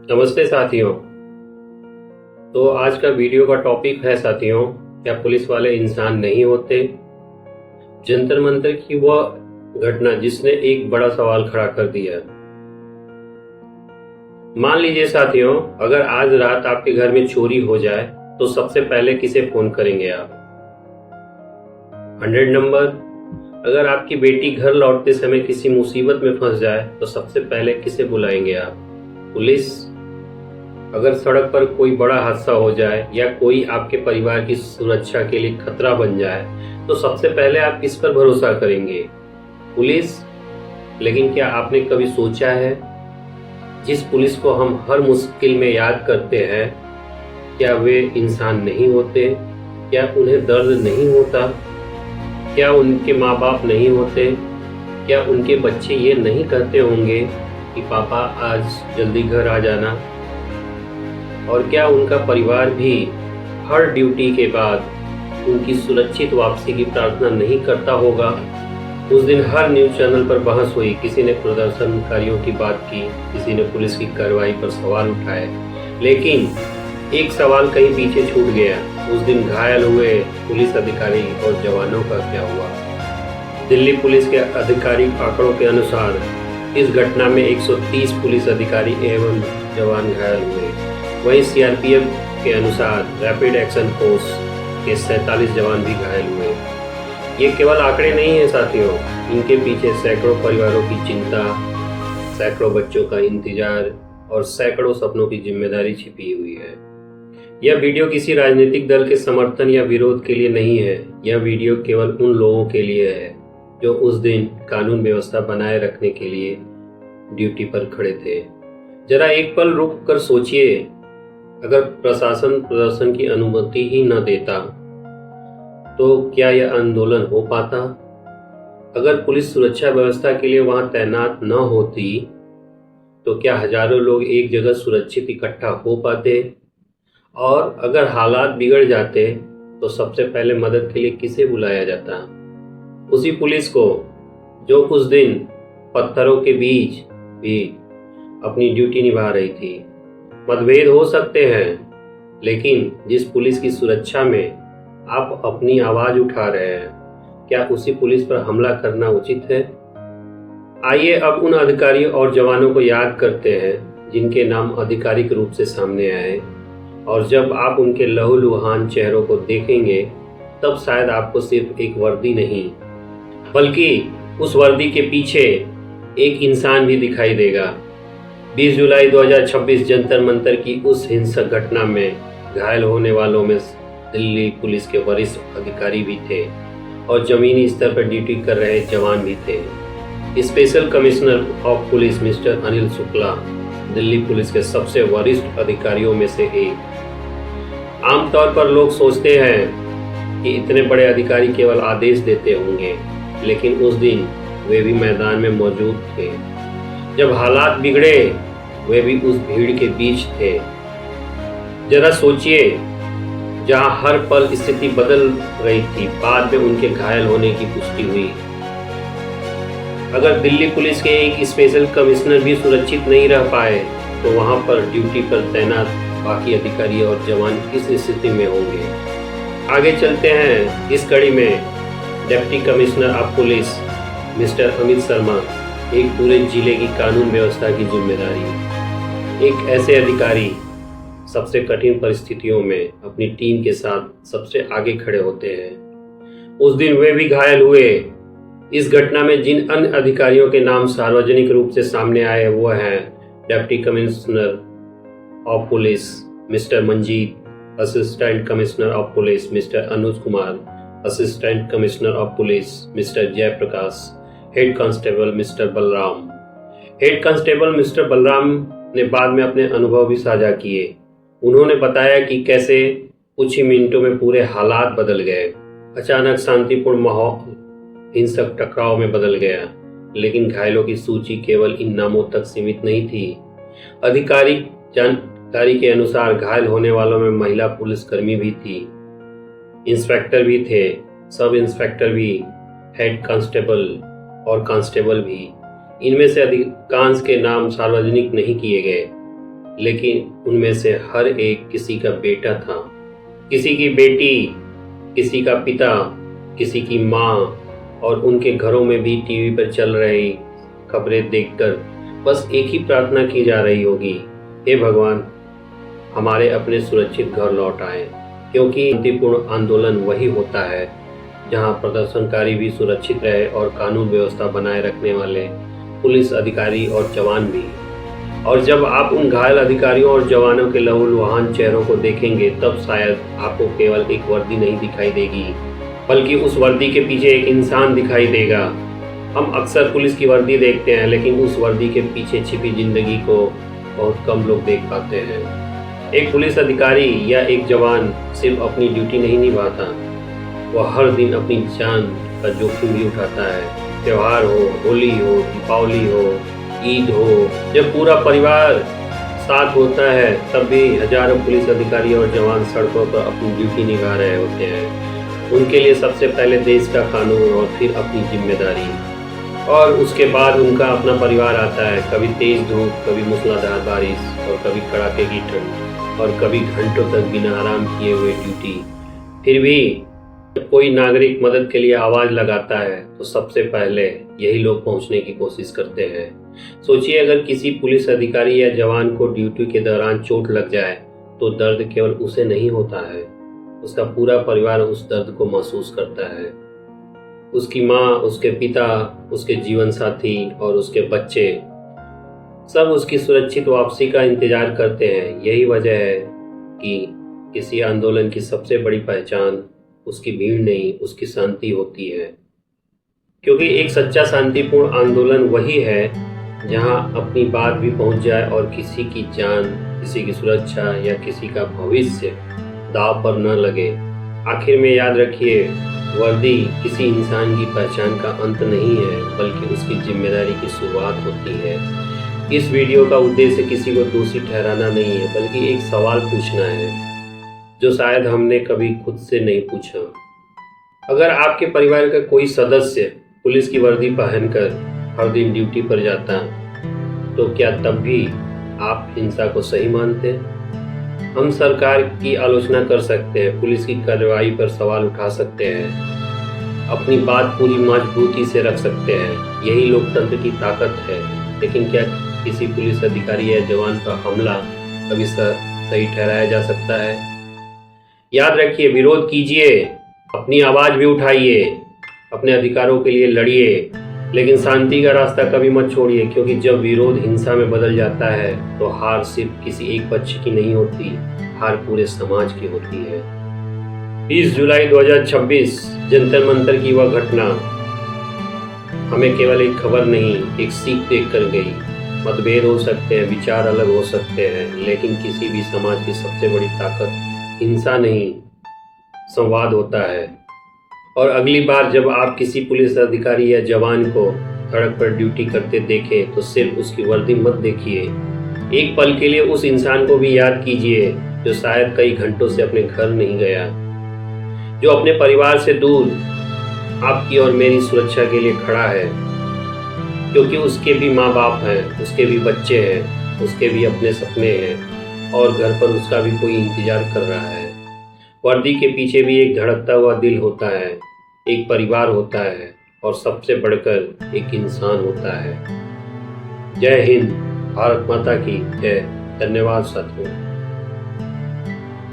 नमस्ते साथियों। तो आज का वीडियो का टॉपिक है साथियों, क्या पुलिस वाले इंसान नहीं होते। जंतर मंतर की वह घटना जिसने एक बड़ा सवाल खड़ा कर दिया। मान लीजिए साथियों, अगर आज रात आपके घर में चोरी हो जाए तो सबसे पहले किसे फोन करेंगे आप? 100 नंबर। अगर आपकी बेटी घर लौटते समय किसी मुसीबत में फंस जाए तो सबसे पहले किसे बुलाएंगे आप? पुलिस। अगर सड़क पर कोई बड़ा हादसा हो जाए या कोई आपके परिवार की सुरक्षा के लिए खतरा बन जाए तो सबसे पहले आप किस पर भरोसा करेंगे? पुलिस। लेकिन क्या आपने कभी सोचा है, जिस पुलिस को हम हर मुश्किल में याद करते हैं, क्या वे इंसान नहीं होते? क्या उन्हें दर्द नहीं होता? क्या उनके माँ बाप नहीं होते? क्या उनके बच्चे ये नहीं कहते होंगे कि पापा आज जल्दी घर आ जाना? और क्या उनका परिवार भी हर ड्यूटी के बाद उनकी सुरक्षित वापसी की प्रार्थना नहीं करता होगा? उस दिन हर न्यूज़ चैनल पर बहस हुई, किसी ने प्रदर्शनकारियों की बात की, किसी ने पुलिस की कार्रवाई पर सवाल उठाए, लेकिन एक सवाल कहीं पीछे छूट गया। उस दिन घायल हुए पुलिस अधिकारी और जवानों का क्या हुआ? दिल्ली पुलिस के आधिकारिक आंकड़ों के अनुसार इस घटना में 130 पुलिस अधिकारी एवं जवान घायल हुए। वहीं सीआरपीएफ के अनुसार रैपिड एक्शन फोर्स के 47 जवान भी घायल हुए। ये केवल आंकड़े नहीं हैं साथियों, इनके पीछे सैकड़ों परिवारों की चिंता, सैकड़ों बच्चों का इंतजार और सैकड़ों सपनों की जिम्मेदारी छिपी हुई है। यह वीडियो किसी राजनीतिक दल के समर्थन या विरोध के लिए नहीं है। यह वीडियो केवल उन लोगों के लिए है जो उस दिन कानून व्यवस्था बनाए रखने के लिए ड्यूटी पर खड़े थे। जरा एक पल रुक कर सोचिए, अगर प्रशासन प्रदर्शन की अनुमति ही न देता तो क्या यह आंदोलन हो पाता? अगर पुलिस सुरक्षा व्यवस्था के लिए वहां तैनात न होती तो क्या हजारों लोग एक जगह सुरक्षित इकट्ठा हो पाते? और अगर हालात बिगड़ जाते तो सबसे पहले मदद के लिए किसे बुलाया जाता? उसी पुलिस को जो उस दिन पत्थरों के बीच भी अपनी ड्यूटी निभा रही थी। मतभेद हो सकते हैं, लेकिन जिस पुलिस की सुरक्षा में आप अपनी आवाज उठा रहे हैं, क्या उसी पुलिस पर हमला करना उचित है? आइए अब उन अधिकारियों और जवानों को याद करते हैं जिनके नाम आधिकारिक रूप से सामने आए, और जब आप उनके लहूलुहान चेहरों को देखेंगे तब शायद आपको सिर्फ एक वर्दी नहीं, बल्कि उस वर्दी के पीछे एक इंसान भी दिखाई देगा। 20 जुलाई 2026 जंतर मंतर की उस हिंसक घटना में घायल होने वालों में दिल्ली पुलिस के वरिष्ठ अधिकारी भी थे और जमीनी स्तर पर ड्यूटी कर रहे जवान भी थे। Special commissioner of police mister Anil Shukla Delhi police के सबसे वरिष्ठ अधिकारियों में से एक। आमतौर पर लोग सोचते हैं कि इतने बड़े अधिकारी केवल आदेश देते होंगे, लेकिन उस दिन वे भी मैदान में मौजूद थे। जब हालात बिगड़े वे भी उस भीड़ के बीच थे। जरा सोचिए, जहां हर पल स्थिति बदल रही थी, बाद में उनके घायल होने की पुष्टि हुई। अगर दिल्ली पुलिस के एक स्पेशल कमिश्नर भी सुरक्षित नहीं रह पाए तो वहां पर ड्यूटी पर तैनात बाकी अधिकारी और जवान किस स्थिति में होंगे? आगे चलते हैं। इस कड़ी में deputy commissioner of police mister Amit Sharma एक पूरे जिले की कानून व्यवस्था की जिम्मेदारी। एक ऐसे अधिकारी सबसे कठिन परिस्थितियों में अपनी टीम के साथ सबसे आगे खड़े होते हैं। उस दिन वे भी घायल हुए। इस घटना में जिन अन्य अधिकारियों के नाम सार्वजनिक रूप से सामने आए वो हैं deputy commissioner of police mister Manjeet, assistant commissioner of police mister Anuj Kumar, assistant commissioner of police mister Jayprakash, head constable mister Balram. Head constable mister Balram ने बाद में अपने अनुभव भी साझा किए। उन्होंने बताया कि कैसे कुछ ही मिनटों में पूरे हालात बदल गए। अचानक शांतिपूर्ण माहौल हिंसक टकराव में बदल गया, लेकिन घायलों की सूची केवल इन नामों तक सीमित नहीं थी। आधिकारिक जानकारी के अनुसार घायल होने वालों में महिला पुलिसकर्मी भी थी, इंस्पेक्टर भी थे, सब इंस्पेक्टर भी, हेड कांस्टेबल और कांस्टेबल भी। इनमें से अधिकांश के नाम सार्वजनिक नहीं किए गए। लेकिन उनमें से हर एक किसी का बेटा था, किसी की बेटी, किसी का पिता, किसी की माँ। और उनके घरों में भी टीवी पर चल रही खबरें देखकर बस एक ही प्रार्थना की जा रही होगी, हे भगवान, हमारे अपने सुरक्षित घर लौट आए। क्योंकि शांतिपूर्ण आंदोलन वही होता है जहां प्रदर्शनकारी भी सुरक्षित रहे और कानून व्यवस्था बनाए रखने वाले पुलिस अधिकारी और जवान भी। और जब आप उन घायल अधिकारियों और जवानों के लहूलुहान चेहरों को देखेंगे, तब शायद आपको केवल एक वर्दी नहीं दिखाई देगी, बल्कि उस वर्दी के पीछे एक इंसान दिखाई देगा। हम अक्सर पुलिस की वर्दी देखते हैं, लेकिन उस वर्दी के पीछे छिपी जिंदगी को बहुत कम लोग देख पाते हैं। एक पुलिस अधिकारी या एक जवान सिर्फ अपनी ड्यूटी नहीं निभाता, वह हर दिन अपनी जान का जोखिम भी उठाता है। त्योहार हो, होली हो, दीपावली हो, ईद हो, जब पूरा परिवार साथ होता है, तब भी हजारों पुलिस अधिकारी और जवान सड़कों पर अपनी ड्यूटी निभा रहे होते हैं। उनके लिए सबसे पहले देश का कानून और फिर अपनी जिम्मेदारी, और उसके बाद उनका अपना परिवार आता है। कभी तेज धूप, कभी मूसलाधार बारिश, और कभी कड़ाके की ठंड, और कभी घंटों तक बिना आराम किए हुए ड्यूटी। फिर भी जब कोई नागरिक मदद के लिए आवाज लगाता है, तो सबसे पहले यही लोग पहुंचने की कोशिश करते हैं। सोचिए, अगर किसी पुलिस अधिकारी या जवान को ड्यूटी के दौरान चोट लग जाए, तो दर्द केवल उसे नहीं होता है, उसका पूरा परिवार उस दर्द को महसूस करता है। उसकी माँ, उसके पिता, उसके जीवन साथी और उसके बच्चे सब उसकी सुरक्षित वापसी का इंतजार करते हैं। यही वजह है कि किसी आंदोलन की सबसे बड़ी पहचान उसकी भीड़ नहीं, उसकी शांति होती है। क्योंकि एक सच्चा शांतिपूर्ण आंदोलन वही है जहां अपनी बात भी पहुंच जाए और किसी की जान, किसी की सुरक्षा या किसी का भविष्य दांव पर न लगे। आखिर में याद रखिए, वर्दी किसी इंसान की पहचान का अंत नहीं है, बल्कि उसकी जिम्मेदारी की शुरुआत होती है। इस वीडियो का उद्देश्य किसी को दोषी ठहराना नहीं है, बल्कि एक सवाल पूछना है जो शायद हमने कभी खुद से नहीं पूछा। अगर आपके परिवार का कोई सदस्य पुलिस की वर्दी पहनकर हर दिन ड्यूटी पर जाता, तो क्या तब भी आप हिंसा को सही मानते? हम सरकार की आलोचना कर सकते हैं, पुलिस की कार्रवाई पर सवाल उठा सकते हैं, अपनी बात पूरी मजबूती से रख सकते हैं। यही लोकतंत्र की ताकत है। लेकिन क्या किसी पुलिस अधिकारी या जवान पर हमला कभी सही ठहराया जा सकता है? याद रखिए, विरोध कीजिए, अपनी आवाज भी उठाइए, अपने अधिकारों के लिए लड़िए, लेकिन शांति का रास्ता कभी मत छोड़िए। क्योंकि जब विरोध हिंसा में बदल जाता है, तो हार सिर्फ किसी एक पक्ष की नहीं होती, हार पूरे समाज की होती है। 20 जुलाई 2026 जंतर मंतर की वह घटना हमें केवल एक खबर नहीं, एक सीख देख कर गई। मतभेद हो सकते हैं, विचार अलग हो सकते हैं, लेकिन किसी भी समाज की सबसे बड़ी ताकत हिंसा नहीं, संवाद होता है। और अगली बार जब आप किसी पुलिस अधिकारी या जवान को सड़क पर ड्यूटी करते देखें, तो सिर्फ उसकी वर्दी मत देखिए, एक पल के लिए उस इंसान को भी याद कीजिए जो शायद कई घंटों से अपने घर नहीं गया, जो अपने परिवार से दूर आपकी और मेरी सुरक्षा के लिए खड़ा है। क्योंकि उसके भी माँ बाप हैं, उसके भी बच्चे हैं, उसके भी अपने सपने हैं, और घर पर उसका भी कोई इंतजार कर रहा है। वर्दी के पीछे भी एक धड़कता हुआ दिल होता है, एक परिवार होता है, और सबसे बढ़कर एक इंसान होता है। जय हिंद, भारत माता की जय। धन्यवाद साथियों।